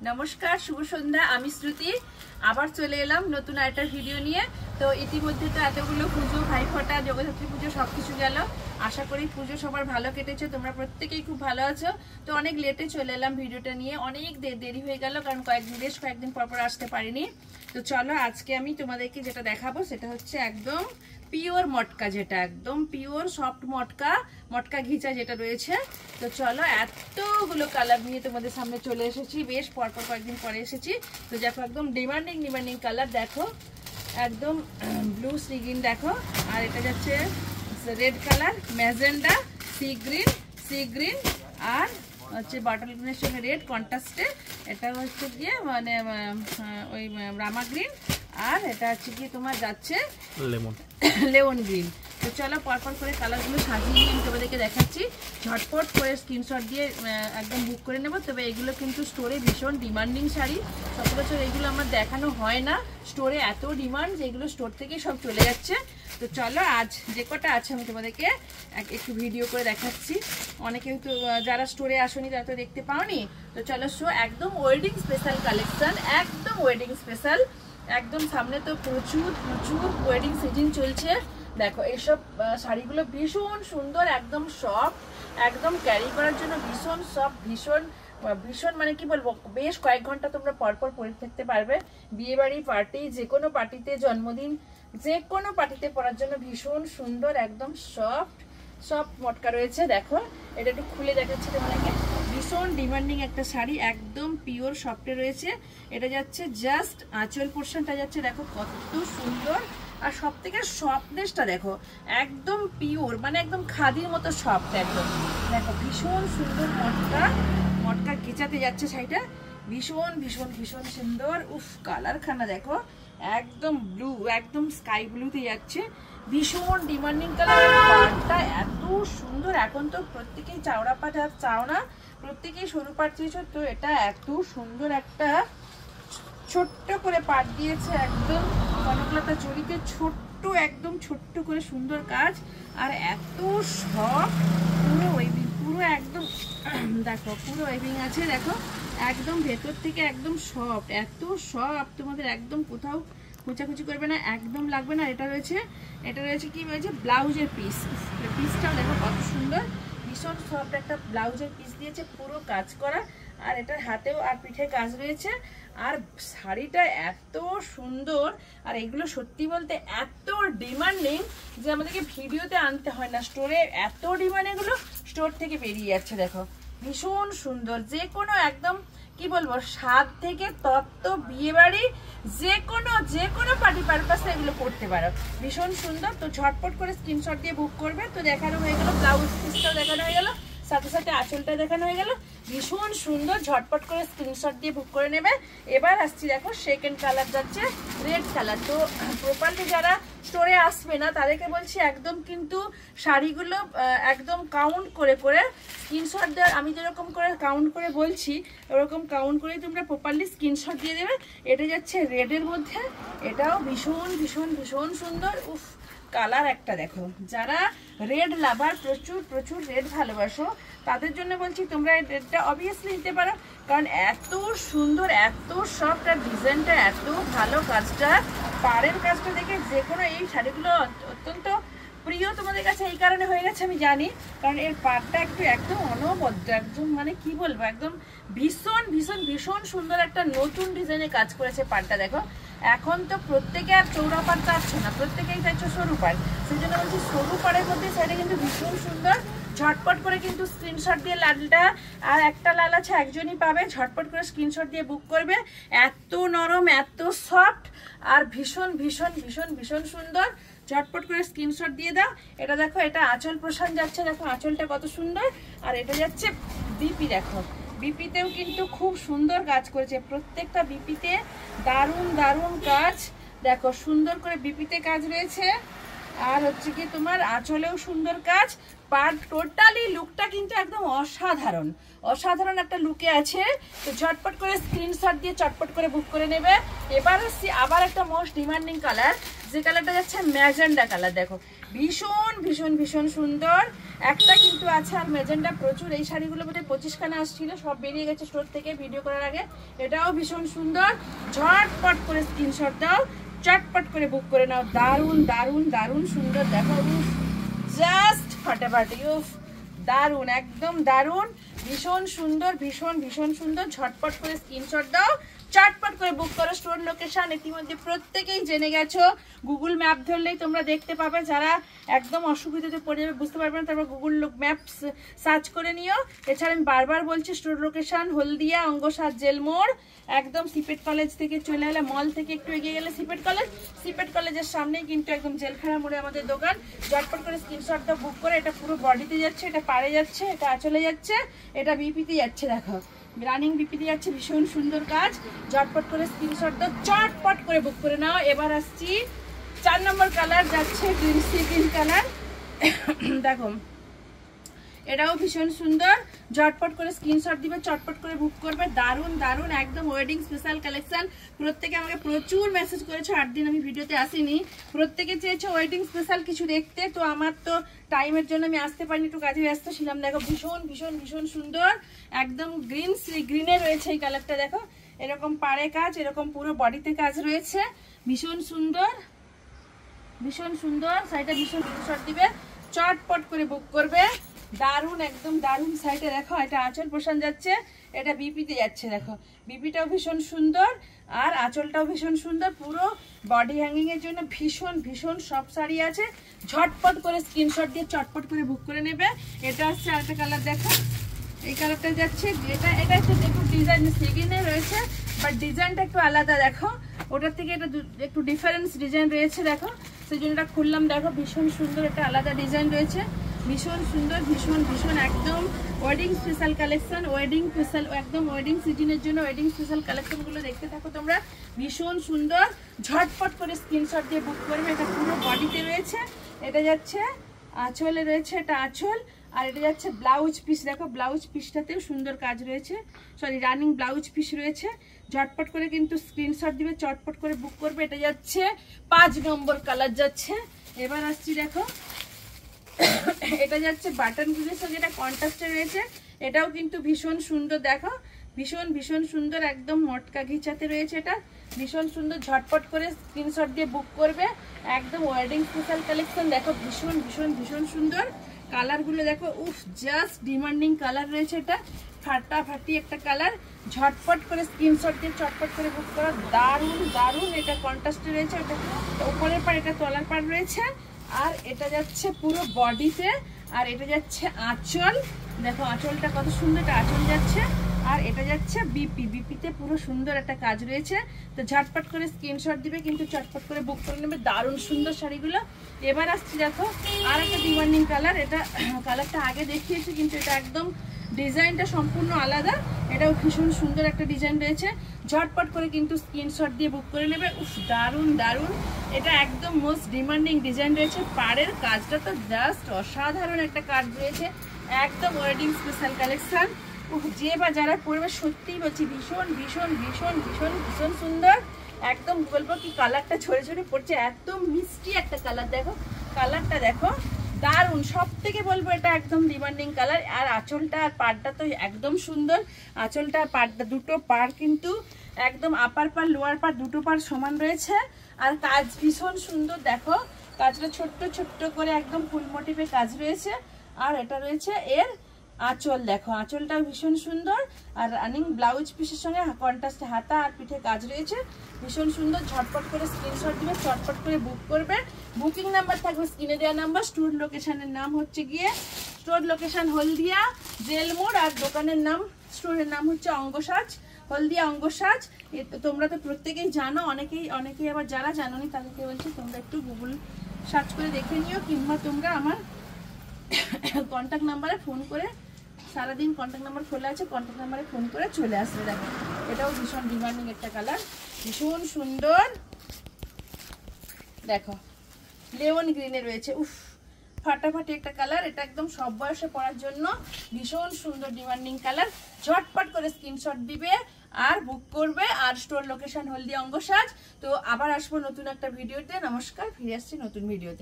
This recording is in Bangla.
নমস্কার, শুভ সন্ধ্যা। আমি শ্রুতি আবার চলে এলাম নতুন একটা ভিডিও নিয়ে। তো ইতিমধ্যে তো এতগুলো পুজো, ভাইফোঁটা, জগদ্ধাত্রী পুজো সবকিছু গেল। আশা করি পুজো সবার ভালো কেটেছে, তোমরা প্রত্যেকেই খুব ভালো আছো। তো অনেক লেটে চলে এলাম ভিডিওটা নিয়ে, অনেক দেরি হয়ে গেল কারণ বেশ কয়েকদিন পর আসতে পারিনি। তো চলো আজকে আমি তোমাদেরকে যেটা দেখাবো সেটা হচ্ছে একদম পিওর মটকা, যেটা একদম পিওর সফট মটকা ঘিচা যেটা রয়েছে। তো চলো এতগুলো কালার নিয়ে তোমাদের সামনে চলে এসেছি, বেশ পরপর কয়েকদিন পরে এসেছি। তো দেখো একদম ডিমান্ডিং কালার, দেখো একদম ব্লু সি গ্রিন, দেখো আর এটা যাচ্ছে red colour, magenta, sea green আর হচ্ছে বাটল গ্রিনের সঙ্গে রেড কন্ট্রাস্টে। এটা হচ্ছে গিয়ে মানে ওই রামা গ্রিন, আর এটা হচ্ছে গিয়ে তোমার যাচ্ছে লেমন গ্রিন। তো চলো পরপর করে কালারগুলো সাজিয়ে আমি তোমাদেরকে দেখাচ্ছি। ঝটপট করে স্ক্রিনশট দিয়ে একদম বুক করে নেবো। তবে এগুলো কিন্তু স্টোরে ভীষণ ডিমান্ডিং শাড়ি, সচরাচর এগুলো আমার দেখানো হয় না। স্টোরে এত ডিমান্ড যে এগুলো স্টোর থেকেই সব চলে যাচ্ছে। তো চলো আজ যে কটা আছে আমি তোমাদেরকে একটু ভিডিও করে দেখাচ্ছি। অনেকেই তো যারা স্টোরে আসনি তারা তো দেখতে পাওনি। তো চলো একদম ওয়েডিং স্পেশাল কালেকশন, একদম ওয়েডিং স্পেশাল। একদম সামনে তো প্রচুর ওয়েডিং সিজন চলছে। দেখো এইসব শাড়িগুলো ভীষণ সুন্দর, একদম সফট, একদম ক্যারি করার জন্য ভীষণ সফট, ভীষণ মানে কি বলবো, বেশ কয়েক ঘন্টা তোমরা পরপর পরে থাকতে পারবে। বিয়ে বাড়ি, পার্টি, যে কোনো পার্টিতে, জন্মদিন, যে কোনো পার্টিতে পরার জন্য ভীষণ সুন্দর, একদম সফট মটকা রয়েছে। দেখো এটা একটু খুলে দেখাচ্ছি তোমাদেরকে, ভীষণ ডিমান্ডিং একটা শাড়ি, একদম পিওর সফটে রয়েছে। এটা যাচ্ছে জাস্ট আঁচল পোর্শনটা যাচ্ছে, দেখো কত সুন্দর। আর সব থেকে সফটনেসটা দেখো, একদম পিওর, মানে একদম খাদির মতো সফট একদম। দেখো ভীষণ সুন্দর মটকা ঘেঁচাতে যাচ্ছে শাড়িটা, ভীষণ সুন্দর। উফ, কালারখানা দেখো একদম ব্লু, একদম স্কাই ব্লুতে যাচ্ছে, ভীষণ ডিমান্ডিং কালার। পাটটা এত সুন্দর, এখন তো প্রত্যেকেই চাওড়া পাট আর চাও না, প্রত্যেকেই সরু পাট চেয়েছো। তো এটা এত সুন্দর একটা ছোট্ট করে পাট দিয়েছে, একদম কনকলতা জড়িতে একদম ছোট্ট করে সুন্দর কাজ, আর এত সফট, পুরো একদম দেখো পুরো ওয়েভিং আছে। দেখো একদম ভেতর থেকে একদম সফট, এত সফট, তোমাদের একদম কোথাও খোঁচাখুচি করবে না, একদম লাগবে না। এটা রয়েছে কি রয়েছে, ব্লাউজের পিসটাও দেখো কত সুন্দর, ভীষণ সফট একটা ব্লাউজের পিস দিয়েছে, পুরো কাজ করা। আর এটার হাতেও আর পিঠে কাজ রয়েছে। আর শাড়িটা এত সুন্দর, আর এগুলো সত্যি বলতে এত ডিমান্ডিং যে আমাদেরকে ভিডিওতে আনতে হয় না। স্টোরে এত ডিমান্ড, এগুলো স্টোর থেকে বেরিয়ে যাচ্ছে। দেখো ভীষণ সুন্দর, যে কোনো একদম কি বলবো, স্বাদ থেকে তত্ত্ব, বিয়ে বাড়ি, যে কোনো পার্টি পারপাসে এগুলো করতে পারো, ভীষণ সুন্দর। তো ঝটপট করে স্ক্রিনশট দিয়ে বুক করবে। তো দেখানো হয়ে গেল, ব্লাউজ পিসটাও দেখানো হয়ে গেল, সাথে আঁচলটা দেখানো হয়ে গেল, ভীষণ সুন্দর। ঝটপট করে স্ক্রিনশট দিয়ে বুক করে নেবে। এবার আসছি, দেখো সেকেন্ড কালার যাচ্ছে রেড কালার। তো প্রপারলি যারা স্টোরে আসবে না তাদেরকে বলছি একদম কিন্তু শাড়িগুলো একদম কাউন্ট করে স্ক্রিনশট দেওয়ার, আমি যেরকম করে কাউন্ট করে বলছি ওরকম কাউন্ট করে তোমরা প্রপারলি স্ক্রিনশট দিয়ে দেবে। এটা যাচ্ছে রেডের মধ্যে, এটাও ভীষণ সুন্দর। উফ, কালার একটা দেখো, যারা রেড লাভার, প্রচুর রেড ভালোবাসো, তাদের জন্য বলছি তোমরা এই রেডটা অবভিয়াসলি নিতে পারো, কারণ এত সুন্দর, এত সফট, আর ডিজাইনটা এত ভালো, কাজটা পাড়ের কাজটা দেখে যে কোনো এই শাড়িগুলো অত্যন্ত প্রিয় তোমাদের কাছে এই কারণে হয়ে গেছে আমি জানি, কারণ এর পাড়টা একদম অনবদ্য, একদম মানে কি বলবো, একদম ভীষণ সুন্দর একটা নতুন ডিজাইনে কাজ করেছে পাড়টা। দেখো এখন তো প্রত্যেকে আর চৌড়া পাড় চাচ্ছে না, প্রত্যেকেই চাইছে সরু পাড়, সেই জন্য বলছি সরু পাড়ের মধ্যে শাড়ি কিন্তু ভীষণ সুন্দর। ঝটপট করে কিন্তু স্ক্রিনশট দিয়ে, লালটা আর একটা লাল আছে একজনই পাবে, ঝটপট করে স্ক্রিনশট দিয়ে বুক করবে। এত নরম, এত সফট, আর ভীষণ সুন্দর। ঝটপট করে স্ক্রিনশট দিয়ে দাও। এটা দেখো, এটা আঁচল প্রসান যাচ্ছে, দেখো আঁচলটা কত সুন্দর। আর এটা যাচ্ছে বিপি, দেখো বিপিতেও কিন্তু খুব সুন্দর কাজ করেছে, প্রত্যেকটা বিপিতে দারুণ কাজ। দেখো সুন্দর করে বিপিতে কাজ রয়েছে, আর হচ্ছে কি তোমার আঁচলেও সুন্দর কাজ, পার টোটালি লুকটা কিন্তু একদম অসাধারণ, অসাধারণ একটা লুকে আছে। তো ঝটপট করে স্ক্রিনশট দিয়ে চটপট করে বুক করে নেবে। এবার আসছি আবার একটা মোস্ট ডিমান্ডিং কালার, যে কালারটা যাচ্ছে ম্যাজেন্ডা কালার। দেখো ভীষণ ভীষণ ভীষণ সুন্দর একটা কিন্তু আছে, আর ম্যাজেন্ডা প্রচুর। এই শাড়িগুলো বোধহয় 25খানা আসছিল, সব বেরিয়ে গেছে স্টোর থেকে ভিডিও করার আগে। এটাও ভীষণ সুন্দর, ঝটপট করে স্ক্রিনশট দাও, চটপট করে বুক করে নাও। দারুণ দারুণ দারুণ সুন্দর, দেখো জাস্ট ফাটাফাটি, উফ দারুণ, একদম দারুণ, ভীষণ সুন্দর, ভীষণ ভীষণ সুন্দর। ঝটপট করে স্ক্রিনশট দাও, চটপট করে বুক করো। স্টোর লোকেশন ইতিমধ্যে প্রত্যেকেই জেনে গেছো, গুগল ম্যাপ ধরলেই তোমরা দেখতে পাবে। যারা একদম অসুবিধাতে পড়ে যাবে, বুঝতে পারবে না, তারপর গুগল ম্যাপস সার্চ করে নিও। এছাড়া আমি বারবার বলছি স্টোর লোকেশন হলদিয়া অঙ্গসার জেলমোড়, একদম সিপেট কলেজ থেকে চলে এলে, মল থেকে একটু এগিয়ে গেলে সিপেট কলেজ, সিপেট কলেজের সামনেই কিন্তু একদম জেলখানা মোড়ে আমাদের দোকান। ঝটপট করে স্ক্রিনশট দাও, বুক করে। এটা পুরো বডিতে যাচ্ছে, এটা পাড়ে যাচ্ছে, এটা আঁচলে যাচ্ছে, এটা বিপিতে যাচ্ছে, দেখো রানিং বিপিতে যাচ্ছে, ভীষণ সুন্দর কাজ। ঝটপট করে স্ক্রিনশট দাও, চটপট করে বুক করে নাও। এবার আসছি 4 নম্বর কালার, যাচ্ছে গ্রিন সি গ্রিন কালার। দেখো এটাও ভীষণ সুন্দর, ঝটপট করে স্ক্রিনশট দিবে, চটপট করে বুক করবে। দারুণ দারুণ, একদম ওয়েডিং স্পেশাল কালেকশন। প্রত্যেকে আমাকে প্রচুর মেসেজ করেছো, 8 দিন আমি ভিডিওতে আসিনি, প্রত্যেকে চেয়েছো ওয়েডিং স্পেশাল কিছু দেখতে। তো আমার তো টাইমের জন্য আমি আসতে পারিনি, একটু কাজে ব্যস্ত ছিলাম। দেখো ভীষণ ভীষণ ভীষণ সুন্দর, একদম গ্রিনে রয়েছে এই কালারটা। দেখো এরকম পাড়ে কাজ, এরকম পুরো বডিতে কাজ রয়েছে, ভীষণ সুন্দর, ভীষণ সুন্দর। সাইডে ভীষণ স্ক্রিনশট দিবে, চটপট করে বুক করবে। দারুণ, একদম দারুণ। সাইডে দেখো এটা আঁচল পোষণ যাচ্ছে, এটা বিপিতে যাচ্ছে। দেখো বিপিটাও ভীষণ সুন্দর, আর আঁচলটাও ভীষণ সুন্দর। পুরো বডি হ্যাঙ্গিং এর জন্য ভীষণ ভীষণ সব শাড়ি আছে। ঝটপট করে স্ক্রিনশট দিয়ে চটপট করে বুক করে নেবে। এটা হচ্ছে আরেকটা কালার, দেখো এই কালারটা যাচ্ছে, এটা একটু ডিজাইন সেগিনে রয়েছে, বাট ডিজাইনটা একটু আলাদা। দেখো ওটার থেকে এটা একটু ডিফারেন্স ডিজাইন রয়েছে, দেখো সেই জন্য এটা খুললাম। দেখো ভীষণ সুন্দর একটা আলাদা ডিজাইন রয়েছে, ভীষণ সুন্দর, ভীষণ ভীষণ একদম wedding special collection. Wedding special, একদম ওয়েডিং সিজনের জন্য ওয়েডিং স্পেশাল কালেকশনগুলো দেখতে থাকো তোমরা, ভীষণ সুন্দর। ঝটপট করে স্ক্রিনশট দিয়ে বুক করবে। এটা পুরো বডিতে রয়েছে, এটা যাচ্ছে আঁচলে রয়েছে, এটা আঁচল, আর এটা যাচ্ছে ব্লাউজ পিস। দেখো ব্লাউজ পিসটাতেও সুন্দর কাজ রয়েছে, সরি রানিং ব্লাউজ পিস রয়েছে। ঝটপট করে কিন্তু স্ক্রিনশট দিবে, চটপট করে বুক করবে। এটা যাচ্ছে 5 নম্বর কালার যাচ্ছে। এবার আসছি, দেখো এটা যাচ্ছে বাটন গুলির সঙ্গে, এটা কন্ট্রাস্টে রয়েছে, এটাও কিন্তু ভীষণ সুন্দর। দেখো ভীষণ ভীষণ সুন্দর, একদম মটকা ঘিচাতে রয়েছে, এটা ভীষণ সুন্দর। ঝটপট করে স্ক্রিনশট দিয়ে বুক করবে, একদম ওয়েডিং স্পেশাল কালেকশন। দেখো ভীষণ ভীষণ ভীষণ সুন্দর কালারগুলো, দেখো উফ জাস্ট ডিমান্ডিং কালার রয়েছে, এটা ফাটাফাটি একটা কালার। ঝটপট করে স্ক্রিনশট দিয়ে চটপট করে বুক করা। দারুণ দারুণ, এটা কন্ট্রাস্টে রয়েছে, এটা উপরের পার, এটা তলার পার রয়েছে, আর এটা যাচ্ছে পুরো বডিতে, আর এটা যাচ্ছে আঁচল। দেখো আঁচলটা কত সুন্দর, এটা আঁচল যাচ্ছে, আর এটা যাচ্ছে বিপিতে পুরো সুন্দর একটা কাজ রয়েছে। তো ঝটপট করে স্ক্রিনশট দিবে, কিন্তু চটপট করে বুক করে নেবে। দারুণ সুন্দর শাড়িগুলো। এবার আসছি, দেখো আর একটা ডিমান্ডিং কালার, এটা কালারটা আগে দেখিয়েছি, কিন্তু এটা একদম ডিজাইনটা সম্পূর্ণ আলাদা। এটাও ভীষণ সুন্দর একটা ডিজাইন রয়েছে। ঝটপট করে কিন্তু স্ক্রিনশট দিয়ে বুক করে নেবে। উফ দারুণ দারুণ, এটা একদম মোস্ট ডিমান্ডিং ডিজাইন রয়েছে। পাড়ের কাজটা তো জাস্ট অসাধারণ একটা কাজ রয়েছে, একদম ওয়েডিং স্পেশাল কালেকশন। যে বা যারা পরবে সত্যিই বলছি ভীষণ ভীষণ ভীষণ ভীষণ ভীষণ সুন্দর। একদম বলবো কি কালারটা ছড়ে ছড়ে পড়ছে, এত মিষ্টি একটা কালার। দেখো কালারটা দেখো দারুণ, সব থেকে বলবো এটা একদম ডিমান্ডিং কালার। আর আঁচলটা আর পাড়টা তো একদম সুন্দর। আঁচলটা আর পাড়টা, দুটো পাড় কিন্তু একদম আপার পাড় লোয়ার পাড় দুটো পাড় সমান রয়েছে, আর কাজ ভীষণ সুন্দর। দেখো কাজটা ছোট্ট ছোট্ট করে একদম ফুল মোটিভে কাজ রয়েছে, আর এটা রয়েছে এর আঁচল। দেখো আঁচলটাও ভীষণ সুন্দর, আর রানিং ব্লাউজ পিসের সঙ্গে কন্ট্রাস্টে হাতা আর পিঠে কাজ রয়েছে, ভীষণ সুন্দর। ঝটপট করে স্ক্রিনশট দিবে, চটপট করে বুক করবে। বুকিং নাম্বার থাকবে স্ক্রিনে দেওয়া নাম্বার। স্টোর লোকেশনের নাম হচ্ছে গিয়ে, স্টোর লোকেশন হলদিয়া জেলমোড়, আর দোকানের নাম, স্টোরের নাম হচ্ছে অঙ্গসাজ, হলদিয়া অঙ্গসাজ। তোমরা তো প্রত্যেকেই জানো, অনেকেই আবার যারা জানোনি তাদেরকে বলছি তোমরা একটু গুগল সার্চ করে দেখে নিও, কিংবা তোমরা আমার কন্ট্যাক্ট নাম্বারে ফোন করে, সারাদিন কন্ট্যাক্ট নাম্বার খোলা আছে, কন্ট্যাক্ট নাম্বারে ফোন করে চলে আসবে। দেখো এটাও ভীষণ ডিমান্ডিং একটা কালার, ভীষণ সুন্দর। দেখো লেমন গ্রিনে রয়েছে। উফ, ফাটাফাটি একটা কালার, এটা একদম সব বয়সে পরার জন্য ভীষণ সুন্দর ডিমান্ডিং কালার। ঝটপট করে স্ক্রিনশট দিবে আর বুক করবে। আর স্টোর লোকেশন হলদিয়া অঙ্গসাজ। তো আবার আসবো নতুন একটা ভিডিওতে। নমস্কার, ফিরে আসছি নতুন ভিডিওতে।